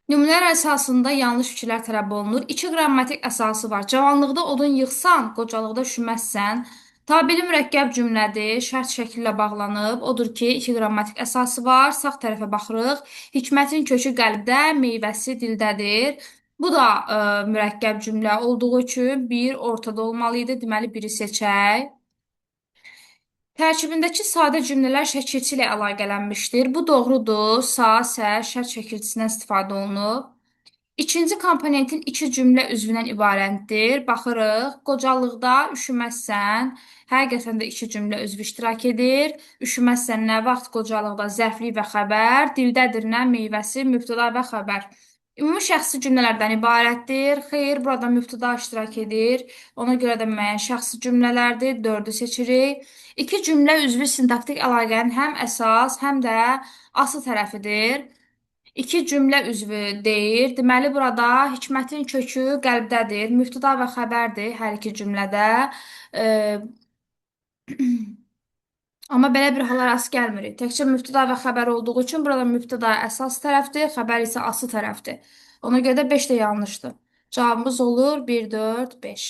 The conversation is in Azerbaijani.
Nümunələr əsasında yanlış fikirlər tələb olunur. İki qrammatik əsası var. Cavanlıqda odun yığsan, qocalıqda üşüməzsən. Tabeli mürəkkəb cümlədir, şərt şəkillə bağlanıb. Odur ki, iki qrammatik əsası var. Sağ tərəfə baxırıq. Hikmətin kökü qəlbdə, meyvəsi dildədir. Bu da mürəkkəb cümlə olduğu üçün bir ortada olmalı idi. Deməli, biri seçək. Tərkibindəki sadə cümlələr şəkilçi ilə əlaqələnmişdir. Bu doğrudur. Sa, sə, şərt şəkilçisindən istifadə olunub. İkinci komponentin iki cümlə üzvündən ibarətdir. Baxırıq, qocalıqda üşüməzsən. Həqiqətən də iki cümlə üzvü iştirak edir. Üşüməzsən nə vaxt qocalıqda zərflik və xəbər, dildədir nə meyvəsi, mübtəda və xəbər. Ümumi şəxsi cümlələrdən ibarətdir. Xeyr, burada mübtəda iştirak edir. Ona görə də müəyyən şəxsi cümlələrdir. Dördü seçirik. İki cümlə üzvü sintaktik əlaqənin həm əsas, həm də asıl tərəfidir. İki cümlə üzvü deyir. Deməli, burada hikmətin kökü qəlbdədir. Mübtəda və xəbərdir hər iki cümlədə. E, amma belə bir hala rast gəlmirik. Təkcə mübtəda və xəbər olduğu üçün burada mübtəda əsas tərəfdir, xəbər isə asıl tərəfdir. Ona görə də 5 də yanlışdır. Cavabımız olur 1, 4, 5.